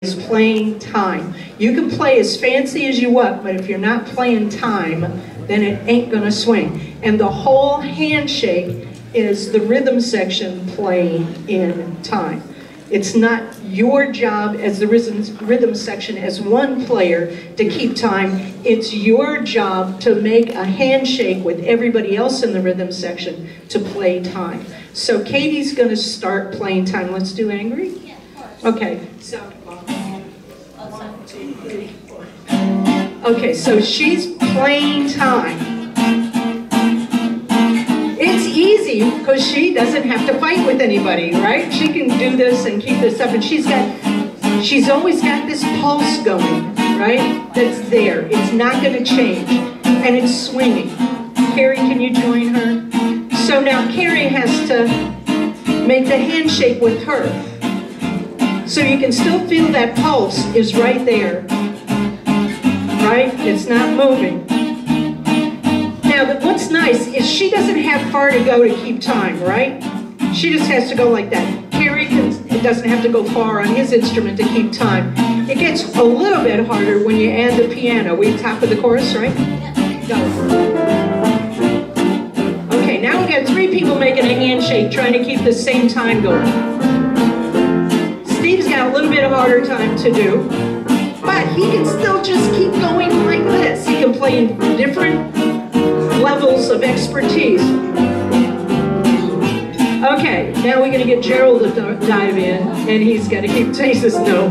is playing time. You can play as fancy as you want, but if you're not playing time, then it ain't gonna swing. And the whole handshake is the rhythm section playing in time. It's not your job as the rhythm section as one player to keep time. It's your job to make a handshake with everybody else in the rhythm section to play time. So Katie's gonna start playing time. Let's do angry? Yeah, of course. Okay, so okay, so she's playing time. It's easy because she doesn't have to fight with anybody, right? She can do this and keep this up, and she's always got this pulse going, right? That's there. It's not going to change, and it's swinging. Carrie, can you join her? So now Carrie has to make the handshake with her. So you can still feel that pulse is right there. Right? It's not moving. Now, what's nice is she doesn't have far to go to keep time, right? She just has to go like that. Carrie doesn't have to go far on his instrument to keep time. It gets a little bit harder when you add the piano. We top of the chorus, right? Go. Okay, now we got three people making a handshake trying to keep the same time going. Steve's got a little bit of harder time to do, but he can still just keep going like this. He can play in different levels of expertise. Okay, now we're going to get Gerald to dive in, and he's got to keep Jesus no.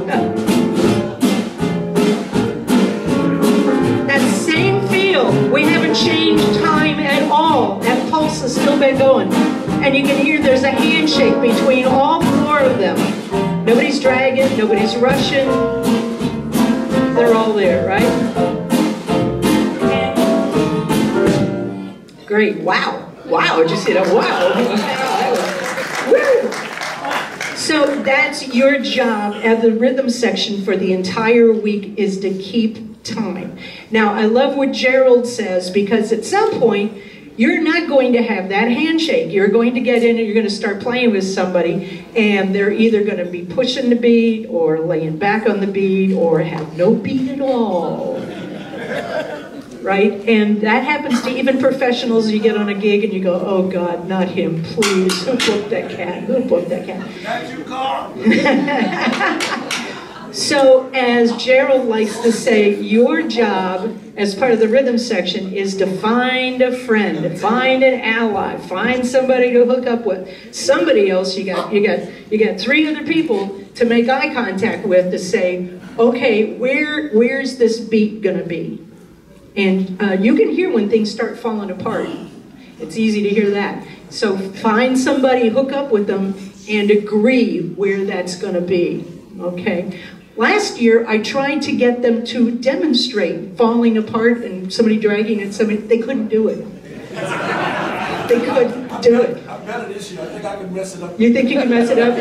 That same feel, we haven't changed time at all. That pulse has still been going. And you can hear there's a handshake between all four of them. Nobody's dragging, nobody's rushing. They're all there, right? Great, wow. Wow, did you see that? Wow. Woo. So that's your job at the rhythm section for the entire week, is to keep time. Now, I love what Gerald says, because at some point, you're not going to have that handshake. You're going to get in and you're going to start playing with somebody, and they're either going to be pushing the beat or laying back on the beat or have no beat at all. Right? And that happens to even professionals. You get on a gig and you go, oh God, not him, please. Who booked that cat? Who booked that cat? That's you, Carl. So, as Gerald likes to say, your job as part of the rhythm section is to find a friend, find an ally, find somebody to hook up with. Somebody else you got three other people to make eye contact with to say, okay, where's this beat gonna be? And you can hear when things start falling apart. It's easy to hear that. So find somebody, hook up with them, and agree where that's gonna be, okay? Last year, I tried to get them to demonstrate falling apart and somebody dragging and somebody, they couldn't do it. They couldn't do it. I'm better this year. I think I can mess it up. You think you can mess it up?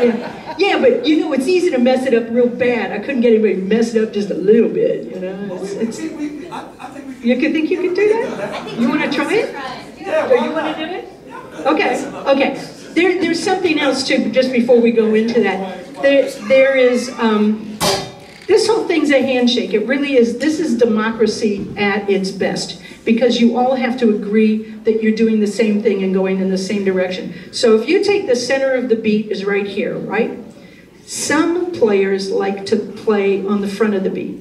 Yeah, but you know, it's easy to mess it up real bad. I couldn't get anybody to mess it up just a little bit, you know? I think we you think you can do that? You want to try it? Yeah, Or you want to do it? Okay. There's something else too, just before we go into that. There is, this whole thing's a handshake. It really is. This is democracy at its best, because you all have to agree that you're doing the same thing and going in the same direction. So if you take the center of the beat is right here, right? Some players like to play on the front of the beat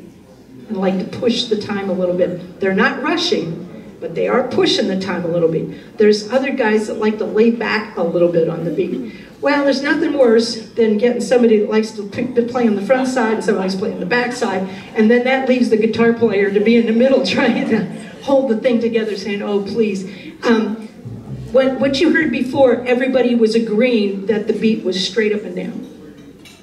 and like to push the time a little bit. They're not rushing, but they are pushing the time a little bit. There's other guys that like to lay back a little bit on the beat. Well, there's nothing worse than getting somebody that likes to play on the front side and somebody's playing on the back side, and then that leaves the guitar player to be in the middle trying to hold the thing together, saying, oh, please. What you heard before, everybody was agreeing that the beat was straight up and down.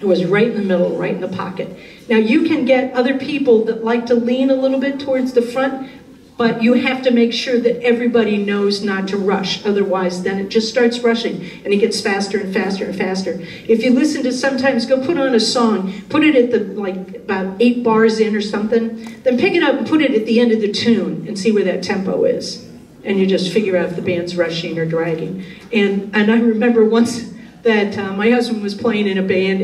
It was right in the middle, right in the pocket. Now, you can get other people that like to lean a little bit towards the front, but you have to make sure that everybody knows not to rush. Otherwise, then it just starts rushing, and it gets faster and faster and faster. If you listen to, sometimes go put on a song, put it at the, like, about 8 bars in or something, then pick it up and put it at the end of the tune and see where that tempo is. And you just figure out if the band's rushing or dragging. And I remember once that my husband was playing in a band,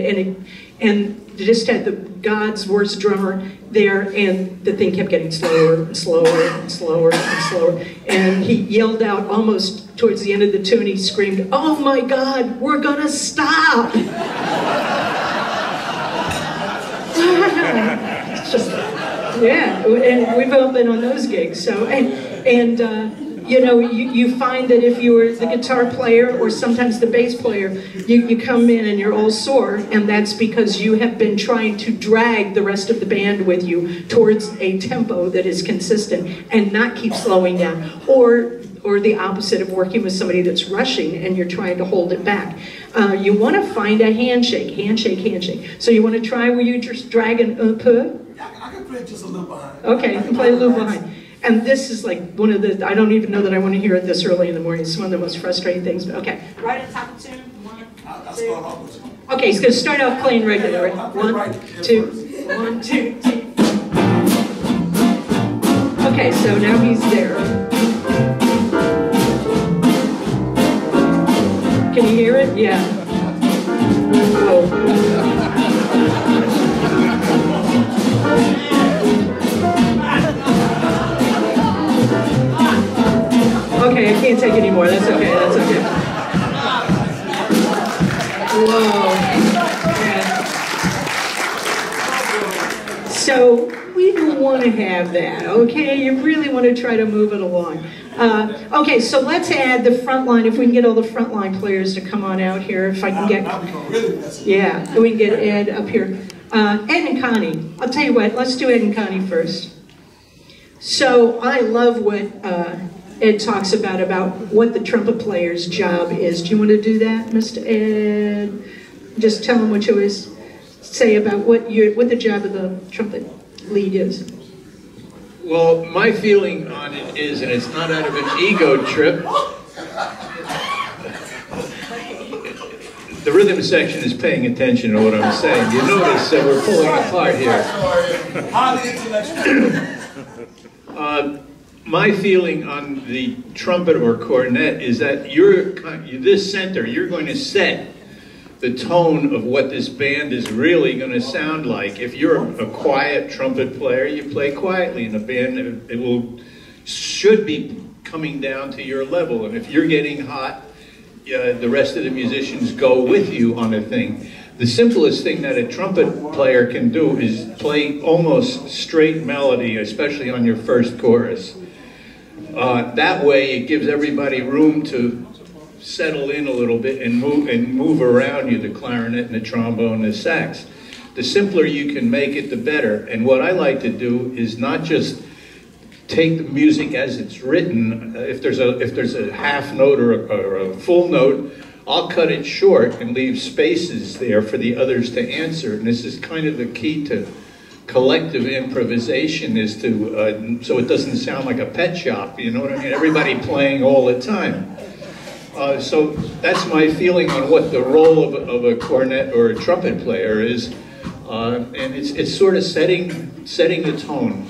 and just had the God's worst drummer there, and the thing kept getting slower and slower and slower and slower. And he yelled out almost towards the end of the tune, he screamed, "Oh my God, we're gonna stop!" It's just, yeah, and we've all been on those gigs. So, you know, you find that if you were the guitar player or sometimes the bass player, you come in and you're all sore, and that's because you have been trying to drag the rest of the band with you towards a tempo that is consistent and not keep slowing down, or the opposite of working with somebody that's rushing and you're trying to hold it back. You want to find a handshake, handshake, handshake. So you want to try where you just drag an I can play just a little behind. Okay, you can play a little behind. And this is like one of the, I don't even know that I want to hear it this early in the morning. It's one of the most frustrating things, but okay. Right on top of tune, 1, 2. Okay, he's going to start off playing regular. Right? 1, 2, 1, 2, 2. Okay, so now he's there. Can you hear it? Yeah. Oh. Okay, I can't take any more. That's okay. That's okay. Whoa. Yeah. So we don't want to have that, okay? You really want to try to move it along. Okay, so let's add the front line. If we can get all the front line players to come on out here, if I can get, yeah, we can get Ed up here. Ed and Connie. I'll tell you what. Let's do Ed and Connie first. So I love what Ed talks about what the trumpet player's job is. Do you want to do that, Mr. Ed? Just tell them what you always say about what the job of the trumpet lead is. Well, my feeling on it is, and it's not out of an ego trip, the rhythm section is paying attention to what I'm saying. You notice that we're pulling apart here. Highly intellectual. My feeling on the trumpet or cornet is that this center, you're going to set the tone of what this band is really going to sound like. If you're a quiet trumpet player, you play quietly in a band. It should be coming down to your level. And if you're getting hot, the rest of the musicians go with you on a thing. The simplest thing that a trumpet player can do is play almost straight melody, especially on your first chorus. That way it gives everybody room to settle in a little bit and move around you, the clarinet and the trombone and the sax. The simpler you can make it, the better. And what I like to do is not just take the music as it's written. If there's a half note or a full note, I'll cut it short and leave spaces there for the others to answer. And this is kind of the key to collective improvisation, is to so it doesn't sound like a pet shop, you know what I mean? Everybody playing all the time. So that's my feeling on what the role of a cornet or a trumpet player is, and it's sort of setting the tone.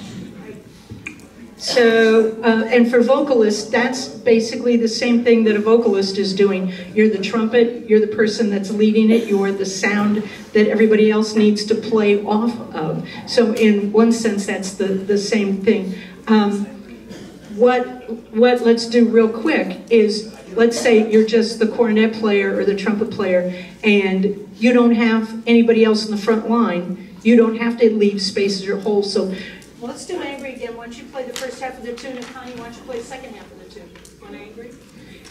So, and for vocalists, that's basically the same thing that a vocalist is doing. You're the trumpet, you're the person that's leading it, you're the sound that everybody else needs to play off of. So in one sense, that's the same thing. What let's do real quick is, let's say you're just the cornet player or the trumpet player, and you don't have anybody else in the front line. You don't have to leave spaces or holes. So let's do Angry again. Why don't you play the first half of the tune, and Connie, why don't you play the second half of the tune? On Angry?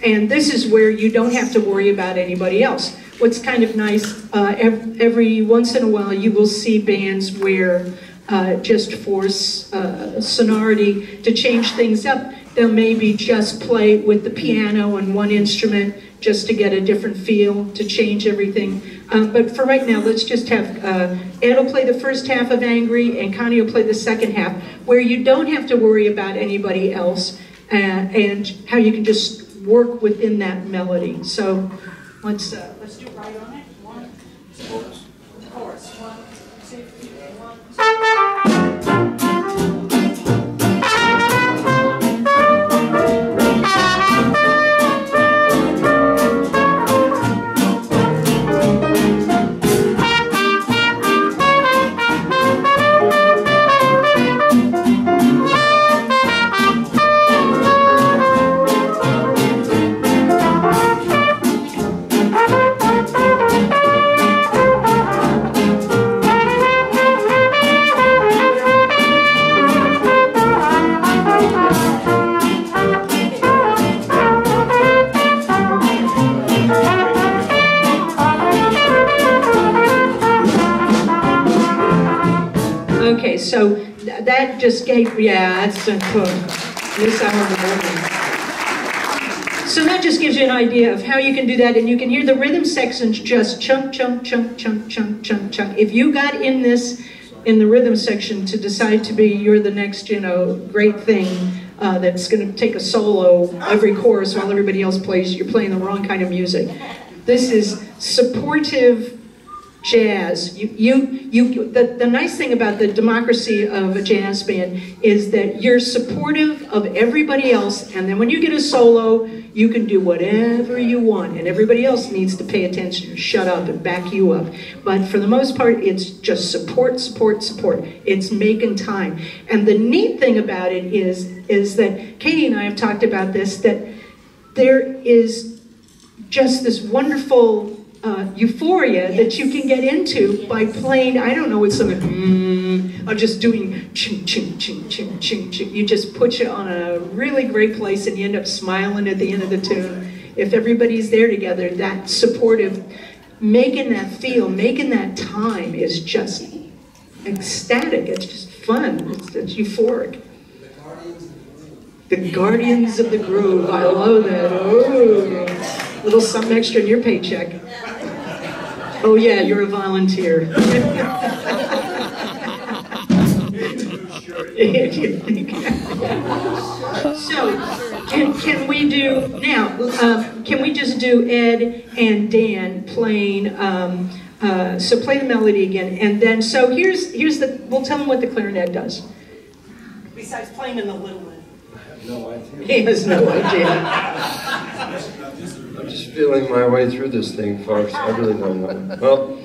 And this is where you don't have to worry about anybody else. What's kind of nice, every once in a while you will see bands where just for sonority, to change things up, they'll maybe just play with the piano and one instrument just to get a different feel, to change everything. But for right now, let's just have Ed will play the first half of Angry and Connie will play the second half, where you don't have to worry about anybody else and how you can just work within that melody. So let's do right on it. 1, 2, chorus. 1, 2, 1, 2. Okay, so that just gave, yeah, that's this hour of the morning. So that just gives you an idea of how you can do that, and you can hear the rhythm sections just chunk, chunk, chunk, chunk, chunk, chunk, chunk. If you got in the rhythm section to decide to be, you're the next, great thing that's going to take a solo every chorus while everybody else plays, you're playing the wrong kind of music. This is supportive jazz. The nice thing about the democracy of a jazz band is that you're supportive of everybody else, and then when you get a solo, you can do whatever you want, and everybody else needs to pay attention, shut up, and back you up. But for the most part, it's just support, support, support. It's making time. And the neat thing about it is that Katie and I have talked about this, that there is just this wonderful euphoria that you can get into by playing, I don't know, it's something, or just doing ching, ching, ching, ching, ching, ching. You just put you on a really great place and you end up smiling at the end of the tune. If everybody's there together, that supportive, making that feel, making that time is just ecstatic. It's just fun. It's euphoric. The Guardians of the Groove. I love that. Oh, little something extra in your paycheck. Oh yeah, you're a volunteer. So, can we do now? Can we just do Ed and Dan playing? So play the melody again, and then so here's the. We'll tell them what the clarinet does. Besides playing in the little one. I have no idea. He has no idea. I'm just feeling my way through this thing, folks. I really don't know. Well,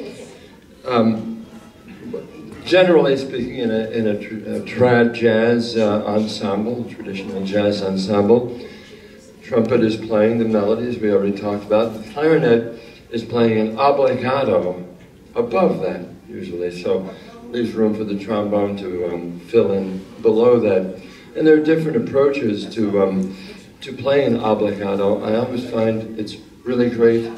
generally speaking, in a trad jazz ensemble, traditional jazz ensemble, trumpet is playing the melodies we already talked about. The clarinet is playing an obbligato above that, usually, so leaves room for the trombone to fill in below that. And there are different approaches to playing obbligato. I always find it's really great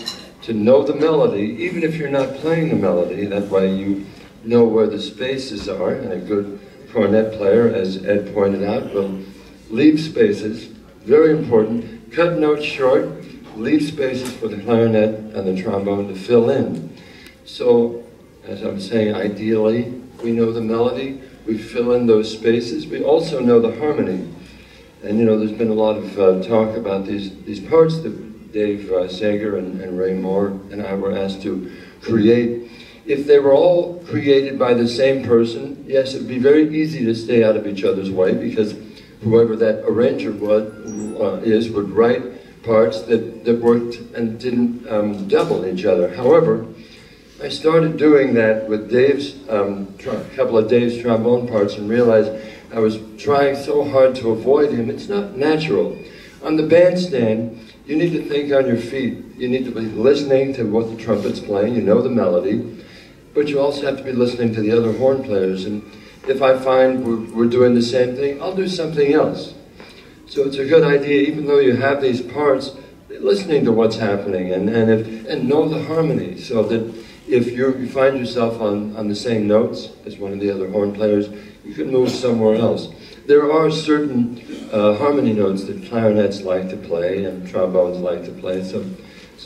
to know the melody, even if you're not playing the melody. That way you know where the spaces are, and a good cornet player, as Ed pointed out, will leave spaces, very important. Cut notes short, leave spaces for the clarinet and the trombone to fill in. So, as I'm saying, ideally, we know the melody, we fill in those spaces. We also know the harmony. And there's been a lot of talk about these parts that Dave Sager and Ray Moore and I were asked to create. If they were all created by the same person, yes, it would be very easy to stay out of each other's way, because whoever that arranger would write parts that worked and didn't double each other. However, I started doing that with a couple of Dave's trombone parts, and realized I was trying so hard to avoid him. It's not natural. On the bandstand, you need to think on your feet. You need to be listening to what the trumpet's playing. You know the melody, but you also have to be listening to the other horn players. And if I find we're doing the same thing, I'll do something else. So it's a good idea, even though you have these parts, listening to what's happening and know the harmony, so that if you find yourself on the same notes as one of the other horn players, you can move somewhere else. There are certain harmony notes that clarinets like to play and trombones like to play. So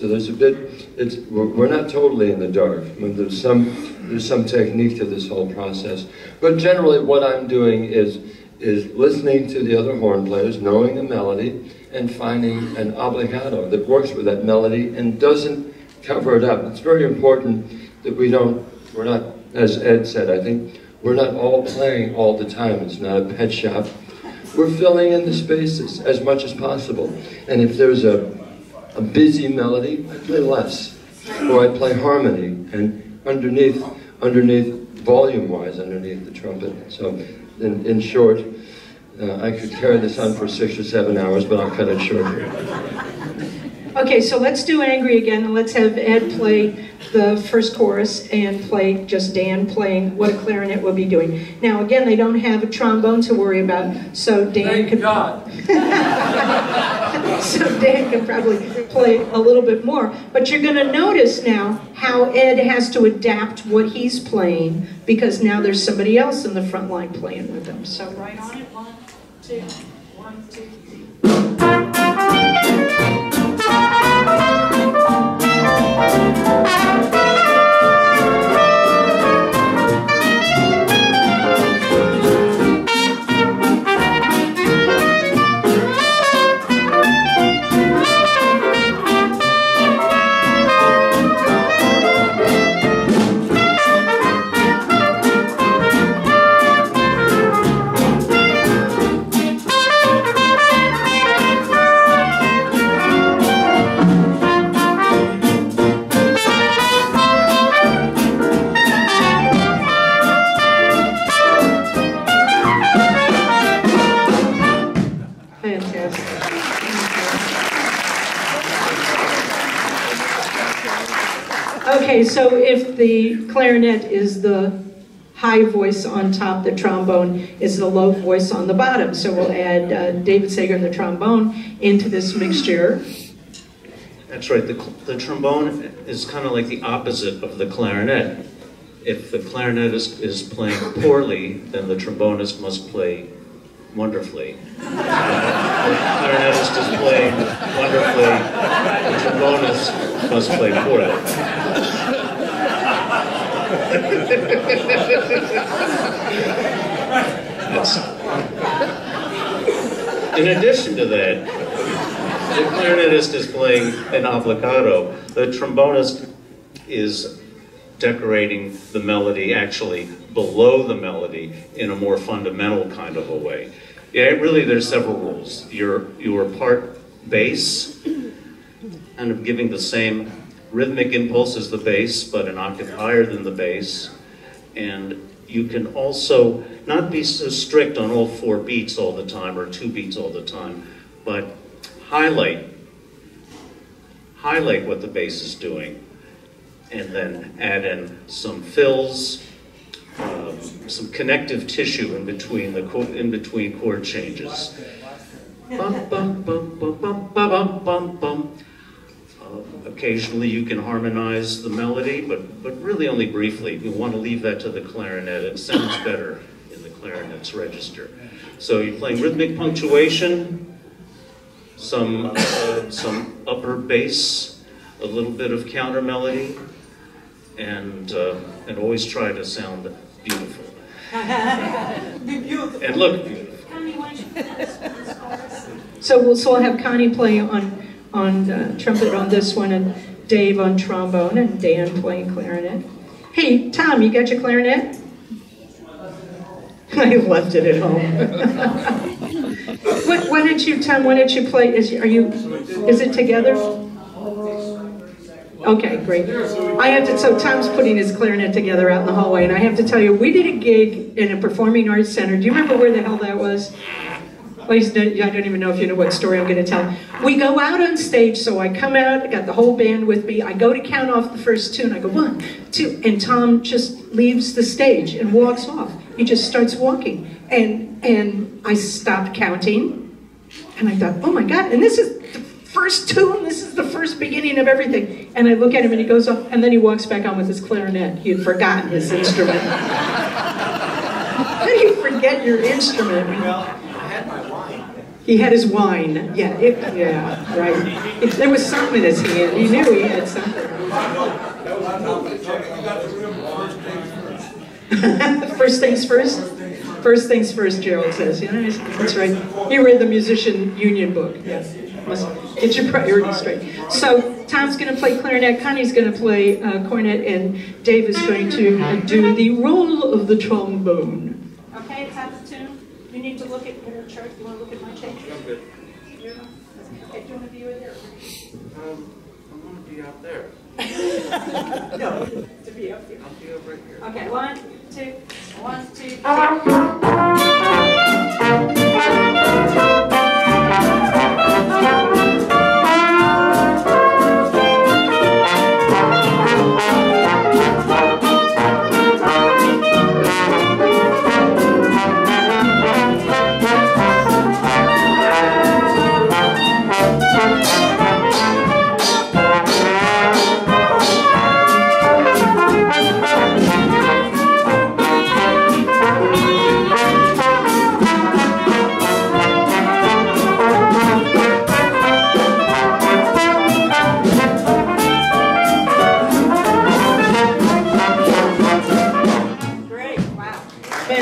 there's a bit. We're not totally in the dark. I mean, there's some technique to this whole process. But generally, what I'm doing is listening to the other horn players, knowing the melody, and finding an obbligato that works with that melody and doesn't cover it up. It's very important that we're not, as Ed said, I think, we're not all playing all the time. It's not a pet shop. We're filling in the spaces as much as possible. And if there's a busy melody, I play less. Or I play harmony, and underneath, volume-wise, underneath the trumpet. So, in short, I could carry this on for 6 or 7 hours, but I'll cut it short here. Okay, so let's do Angry again, and let's have Ed play the first chorus and play just Dan playing what a clarinet will be doing. Now, again, they don't have a trombone to worry about, so Dan Thank God. so Dan can probably play a little bit more. But you're going to notice now how Ed has to adapt what he's playing, because now there's somebody else in the front line playing with him. So right on it, 1, 2, 1, 2, 3. Okay, so if the clarinet is the high voice on top, the trombone is the low voice on the bottom. So we'll add David Sager and the trombone into this mixture. That's right, the trombone is kind of like the opposite of the clarinet. If the clarinetist is playing poorly, then the trombonist must play wonderfully. The clarinetist is playing wonderfully, the trombonist must play poorly. In addition to that, the clarinetist is playing an obbligato. The trombonist is decorating the melody actually below the melody in a more fundamental kind of a way. Yeah, really there's several rules. You're part bass, kind of giving the same rhythmic impulse as the bass, but an octave higher than the bass. And you can also not be so strict on all 4 beats all the time or 2 beats all the time, but highlight what the bass is doing, and then add in some fills, some connective tissue in between chord changes. Bum, bum, bum, bum, bum, bum, bum, bum. Occasionally you can harmonize the melody, but really only briefly. You want to leave that to the clarinet. It sounds better in the clarinet's register. So you're playing rhythmic punctuation, some upper bass, a little bit of counter melody, and always try to sound beautiful. And look beautiful. So we'll have Connie play on trumpet on this one, and Dave on trombone, and Dan playing clarinet. Hey, Tom, you got your clarinet? I left it at home. Why don't you, Tom, why don't you play, is it together? Okay, great. So Tom's putting his clarinet together out in the hallway, and I have to tell you, we did a gig in a performing arts center. Do you remember where the hell that was? I don't even know if you know what story I'm going to tell. We go out on stage, so I come out, I got the whole band with me, I go to count off the first tune, I go 1, 2, and Tom just leaves the stage and walks off. He just starts walking, and I stopped counting, and I thought, oh my God, and this is the first tune, this is the first beginning of everything. And I look at him and he goes off, and then he walks back on with his clarinet. He had forgotten his instrument. How do you forget your instrument? Well, I had my wine. He had his wine. Yeah, right. There was something in his hand. He knew he had something. First things first? First things first, Gerald says. Yeah, that's right. He read the musician union book. Yes. Must get your priorities straight. So Tom's going to play clarinet, Connie's going to play cornet, and Dave is going to do the role of the trombone. Okay, it's out of tune. You need to look at your chart. You want to look at my tape? I'm good. Okay, do you want to be over there? I want to be out there. No, to be up here. I'll be over here. Okay, 1, 2, 1, 2, 3.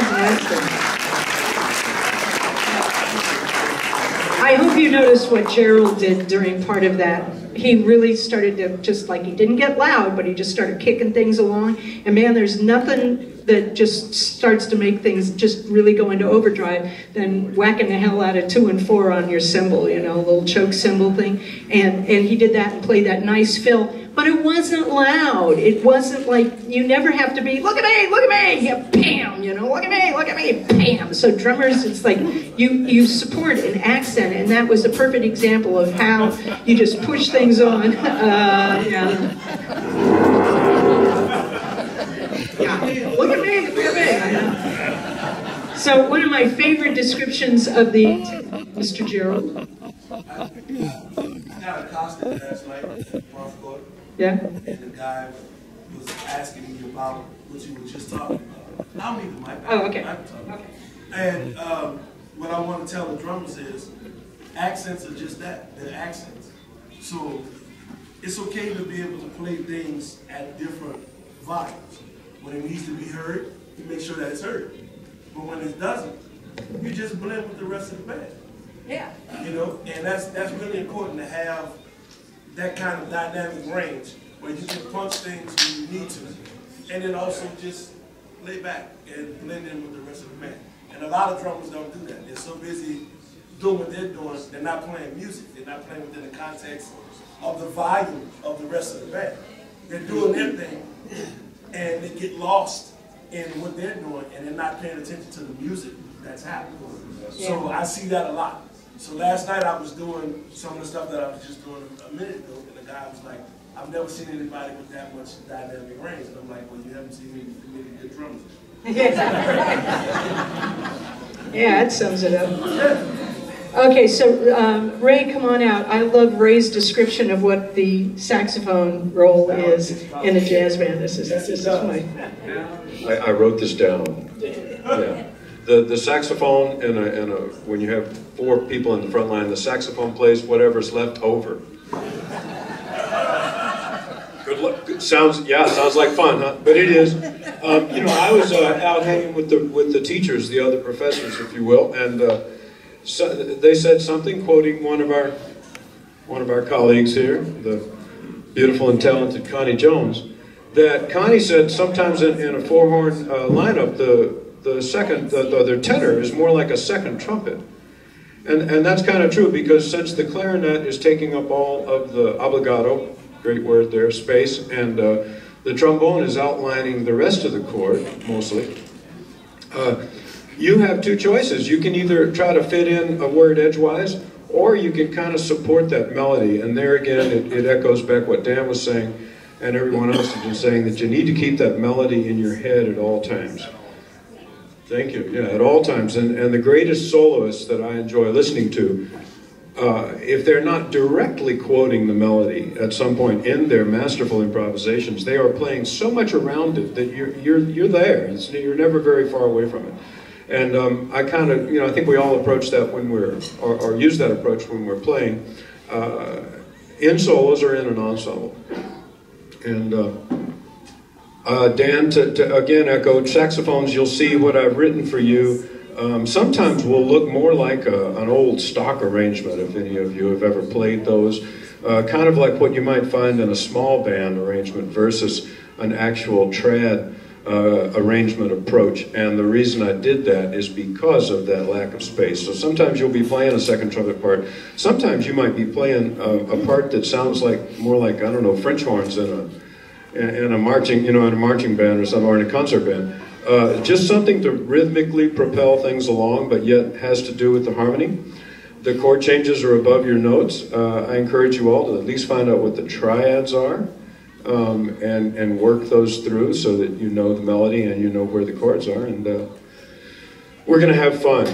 Fantastic. I hope you noticed what Gerald did during part of that. He really started to just like, he didn't get loud, but he just started kicking things along. And man, there's nothing that just starts to make things just really go into overdrive than whacking the hell out of 2 and 4 on your cymbal, you know, a little choke cymbal thing. And he did that and played that nice fill. But it wasn't loud. It wasn't like, you never have to be, look at me, yeah, bam, you know, look at me, bam. So drummers, it's like, you support an accent, and that was a perfect example of how you just push things on. Yeah, look at me. So one of my favorite descriptions of the, Mr. Gerald. I got accosted last night at Park Court. Yeah. And the guy was asking me about what you were just talking about. I don't need the mic. Oh, okay. Okay. And what I want to tell the drummers is, accents are just that. They're accents. So it's okay to be able to play things at different volumes. When it needs to be heard, you make sure that it's heard. But when it doesn't, you just blend with the rest of the band. Yeah. You know, and that's really important to have that kind of dynamic range where you can punch things when you need to, and then also just lay back and blend in with the rest of the band. And a lot of drummers don't do that. They're so busy doing what they're doing, they're not playing music. They're not playing within the context of the volume of the rest of the band. They're doing their thing, and they get lost in what they're doing, and they're not paying attention to the music that's happening. So I see that a lot. So last night I was doing some of the stuff that I was just doing a minute ago, and the guy was like, I've never seen anybody with that much dynamic range. And I'm like, well, you haven't seen many good drummers. Yeah, that sums it up. Okay, so Ray, come on out. I love Ray's description of what the saxophone role is in a jazz band. This is my... I wrote this down. Yeah. The saxophone when you have 4 people in the front line, the saxophone plays whatever's left over. Good luck. Sounds like fun, huh? But it is. You know, I was out hanging with the teachers, the other professors, if you will, and so they said something, quoting one of our colleagues here, the beautiful and talented Connie Jones, that Connie said sometimes in a 4-horn lineup, the tenor is more like a second trumpet. And that's kind of true, because since the clarinet is taking up all of the obligato, great word there, space, and the trombone is outlining the rest of the chord, mostly, you have 2 choices. You can either try to fit in a word edgewise, or you can kind of support that melody. And there again, it echoes back what Dan was saying, and everyone else has been saying, that you need to keep that melody in your head at all times. Thank you. Yeah, at all times. And the greatest soloists that I enjoy listening to, if they're not directly quoting the melody at some point in their masterful improvisations, they are playing so much around it that you're there. You're never very far away from it. And I kind of, you know, I think we all approach that when or use that approach when we're playing in solos or in an ensemble. And Dan, to again echo saxophones, you'll see what I've written for you. Sometimes will look more like an old stock arrangement, if any of you have ever played those. Kind of like what you might find in a small band arrangement versus an actual trad arrangement approach. And the reason I did that is because of that lack of space. So sometimes you'll be playing a second trumpet part. Sometimes you might be playing a part that sounds like more like, I don't know, French horns in a marching, you know, in a marching band or something, or in a concert band. Just something to rhythmically propel things along, but yet has to do with the harmony. The chord changes are above your notes. I encourage you all to at least find out what the triads are, and work those through so that you know the melody and you know where the chords are. And we're going to have fun.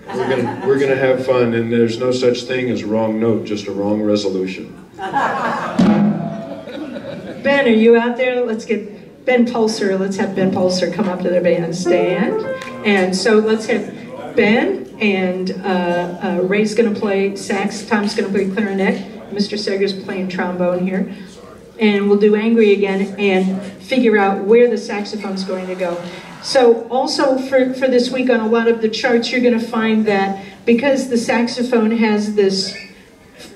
We're going to have fun, and there's no such thing as wrong note, just a wrong resolution. Ben, are you out there? Let's get Ben Pulser. Let's have Ben Pulser come up to the bandstand. And so let's have Ben, and Ray's going to play sax, Tom's going to play clarinet, Mr. Seger's playing trombone here. and we'll do Angry Again and figure out where the saxophone's going to go. So also for this week on a lot of the charts, you're going to find that because the saxophone has this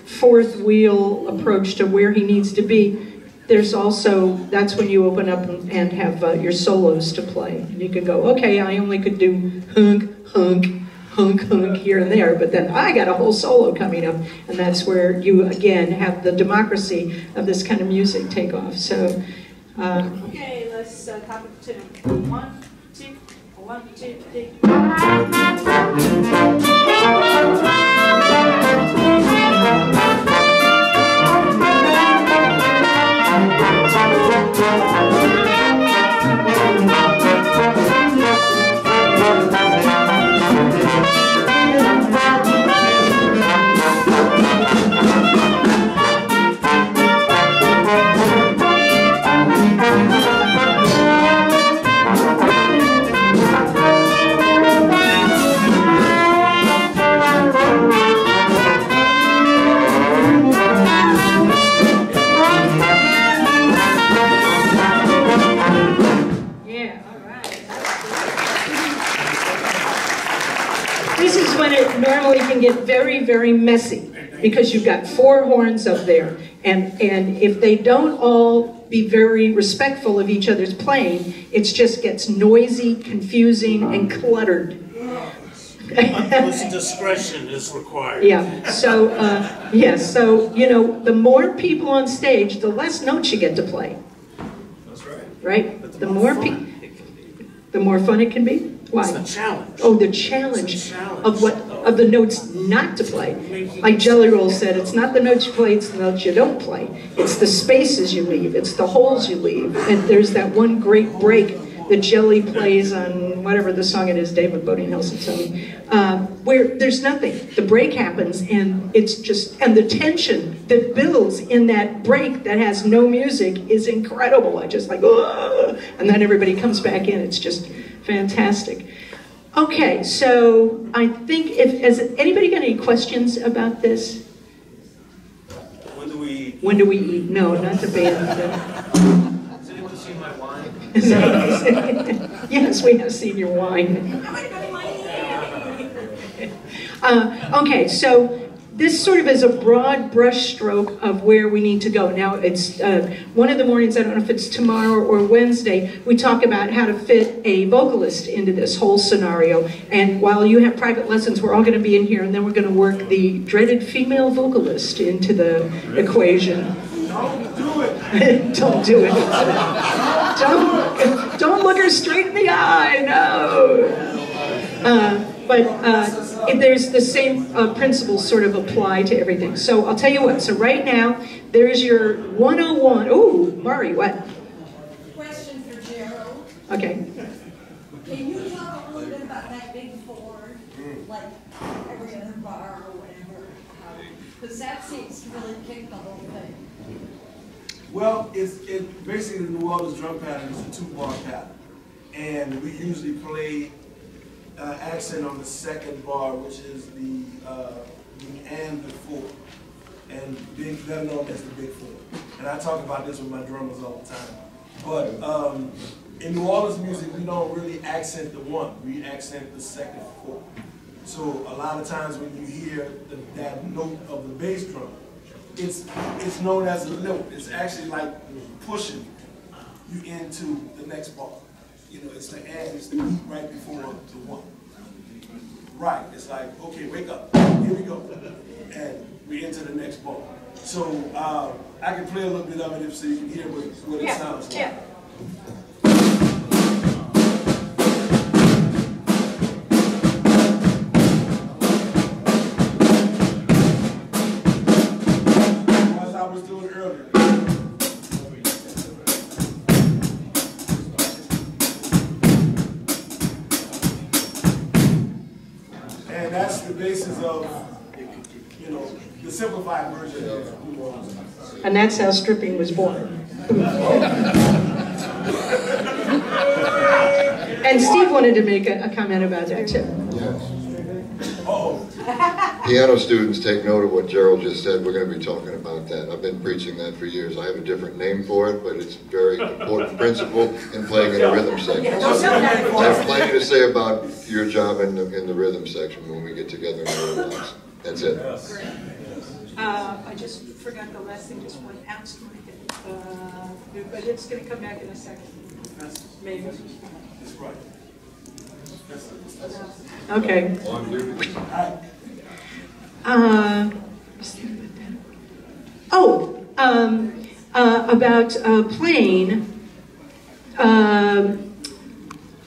fourth wheel approach to where he needs to be, there's also, that's when you open up and have your solos to play. And you can go, okay, I only could do hunk, hunk, hunk, hunk here and there, but then I got a whole solo coming up, and that's where you, again, have the democracy of this kind of music take off. So, okay, let's copy the tune. 1, 2, 1, 2, 3. This is when it normally can get very, very messy because you've got 4 horns up there, and if they don't all be very respectful of each other's playing, it just gets noisy, confusing, and cluttered. Utmost discretion is required. Yeah, so, so, you know, the more people on stage, the less notes you get to play. That's right. Right? But The more fun it can be. Why? It's the challenge. Oh, the challenge, It's a challenge. of the notes not to play. Like Jelly Roll said, it's not the notes you play, it's the notes you don't play. It's the spaces you leave, it's the holes you leave. And there's that one great break that Jelly plays on whatever the song it is, David Bodie Nelson song, where there's nothing. The break happens, and it's just, and the tension that builds in that break that has no music is incredible. I just like, ugh, and then everybody comes back in. It's just fantastic. Okay, so I think, has anybody got any questions about this? When do we eat? When do we eat? No, not the band. Has anyone seen my wine? Yes, we have seen your wine. Okay, so this sort of is a broad brush stroke of where we need to go. Now, it's one of the mornings, I don't know if it's tomorrow or Wednesday, we talk about how to fit a vocalist into this whole scenario. And while you have private lessons, we're all going to be in here, and then we're going to work the dreaded female vocalist into the equation. Don't do it. Don't do it. Don't look her straight in the eye, no. There's the same principles sort of apply to everything. So I'll tell you what, so right now, there's your 101. Ooh, Mari, what? Question for Gerald. Okay. Can you talk a little bit about that big Ford, like every other bar or whatever? Because that seems to really kick the whole thing. Well, it basically the New Orleans drum pattern is a 2-bar pattern, and we usually play accent on the second bar, which is the and the 4, and they're known as the big 4. And I talk about this with my drummers all the time. But in New Orleans music, we don't really accent the 1; we accent the second 4. So a lot of times when you hear that note of the bass drum, it's known as a lilt. It's actually like pushing you into the next bar. You know, it's the and, it's the beat right before the 1. Right, it's like, okay, wake up, here we go. And we enter the next bar. So I can play a little bit of it so you can hear what it sounds like. Yeah. As I was doing earlier. And that's the basis of, you know, the simplified version of New Orleans. And that's how stripping was born. And Steve wanted to make a comment about that too. Yes. Uh-oh. Piano students, take note of what Gerald just said. We're going to be talking about that. I've been preaching that for years. I have a different name for it, but it's a very important principle in playing in a rhythm section. I have plenty to say about your job in the rhythm section when we get together in the rhythm box. That's it. I just forgot the last thing, just went out to my head. But it's going to come back in a second. Maybe. That's right. Okay. About playing.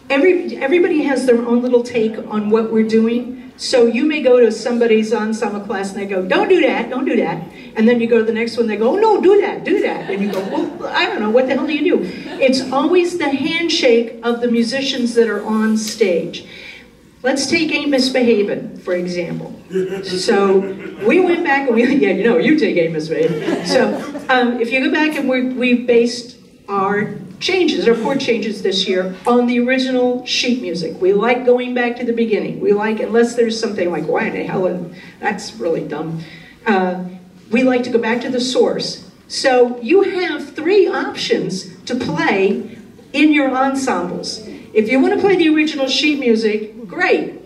Everybody has their own little take on what we're doing. So you may go to somebody's ensemble class and they go, don't do that, don't do that. And then you go to the next one, they go, oh no, do that, do that. And you go, well, I don't know, what the hell do you do? It's always the handshake of the musicians that are on stage. Let's take Ain't Misbehavin', for example. So we went back and you take Ain't Misbehavin'. So if you go back and we based our changes, our chord changes this year on the original sheet music. We like going back to the beginning. We like, unless there's something like, why the hell, that's really dumb. We like to go back to the source. So you have 3 options to play in your ensembles. If you want to play the original sheet music, great.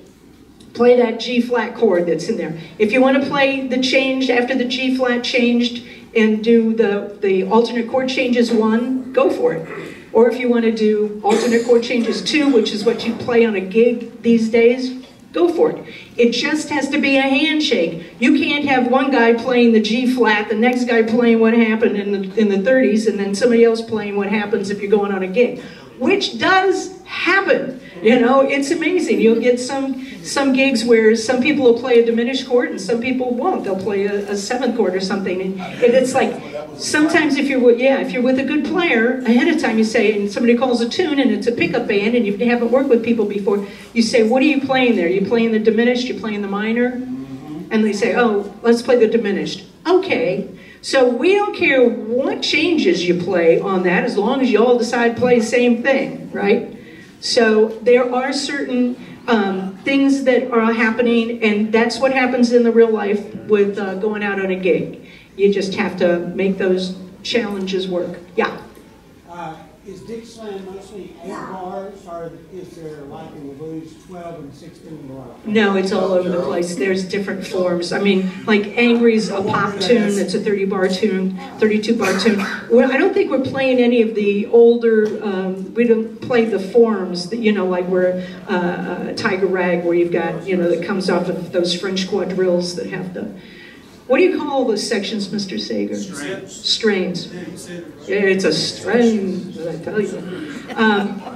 Play that G flat chord that's in there. If you want to play the change after the G flat changed and do the alternate chord changes 1, go for it. Or if you want to do alternate chord changes 2, which is what you play on a gig these days, go for it. It just has to be a handshake. You can't have one guy playing the G flat, the next guy playing what happened in the 30s, and then somebody else playing what happens if you're going on a gig, which does happen. You know, it's amazing. You'll get some gigs where some people will play a diminished chord and some people won't. They'll play a 7th chord or something. And it's like, sometimes if you're with a good player, ahead of time you say, and somebody calls a tune and it's a pickup band and you haven't worked with people before, you say, what are you playing there? You playing the diminished? You playing the minor? And they say, oh, let's play the diminished. Okay. So we don't care what changes you play on that as long as you all decide to play the same thing, right? So there are certain things that are happening, and that's what happens in the real life with going out on a gig. You just have to make those challenges work. Yeah? Is Dixieland mostly 8 bars, or is there, like in the blues, 12 and 16 bars? No, it's all over the place. There's different forms. I mean, like Angry's a pop tune that's a 30-bar tune, 32-bar tune. Well, I don't think we're playing any of the older, we don't play the forms, that, you know, like we're Tiger Rag, where you've got, you know, that comes off of those French quadrilles that have the, what do you call those sections, Mr. Sager? Strains. Yeah, it's a strain, I tell you.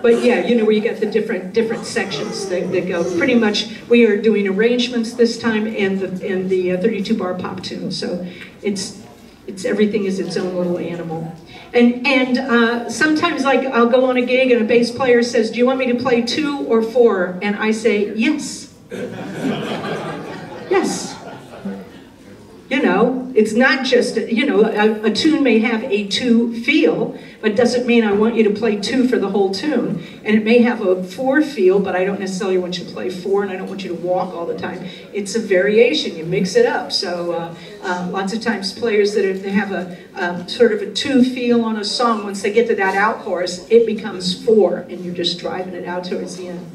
But yeah, you know, where you got the different sections that go. Pretty much, we are doing arrangements this time and the 32-bar pop tune. So it's everything is its own little animal. And sometimes, like, I'll go on a gig and a bass player says, "Do you want me to play 2 or 4?" And I say, "Yes." Yes. You know, it's not just, you know, a tune may have a 2 feel, but doesn't mean I want you to play 2 for the whole tune. And it may have a 4 feel, but I don't necessarily want you to play 4, and I don't want you to walk all the time. It's a variation, you mix it up. So lots of times players that have a sort of a 2 feel on a song, once they get to that out chorus, it becomes 4, and you're just driving it out towards the end.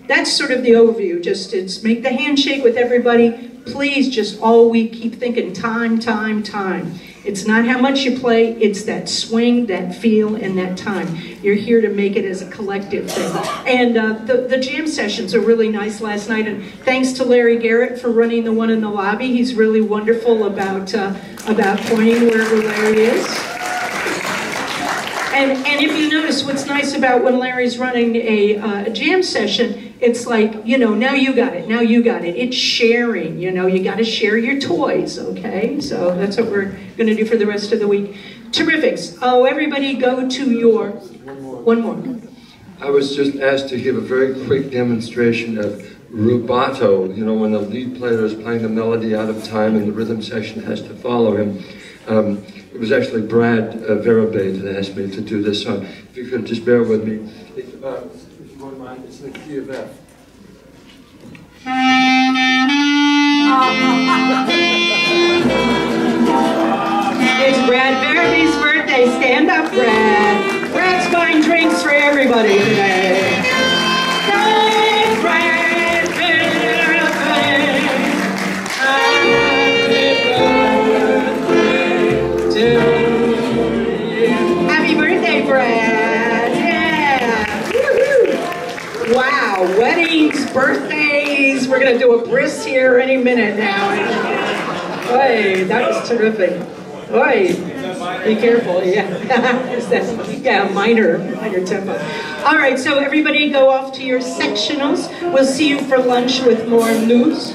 That's sort of the overview. Just it's make the handshake with everybody. Please just all week keep thinking time, time, time. It's not how much you play, it's that swing, that feel, and that time. You're here to make it as a collective thing. And the jam sessions are really nice last night, and thanks to Larry Garrett for running the one in the lobby. He's really wonderful about pointing wherever Larry is. And if you notice, what's nice about when Larry's running a jam session, it's like, you know, now you got it, now you got it. It's sharing, you know, you got to share your toys, okay? So that's what we're going to do for the rest of the week. Terrific. Oh, everybody go to your... One more. I was just asked to give a very quick demonstration of rubato, you know, when the lead player is playing the melody out of time and the rhythm section has to follow him. It was actually Brad Verabate that asked me to do this song. If you could just bear with me. If you won't mind, it's in the key of F. It's Brad Barry's birthday. Stand up, Brad. Brad's buying drinks for everybody today. Hey, Brad, happy birthday, Brad. Yeah. Woo-hoo. Wow, weddings, birthdays. We're going to do a bris here any minute now. Hey, that was terrific. Oi, be careful, yeah. Yeah, minor tempo. All right, so everybody go off to your sectionals. We'll see you for lunch with more news.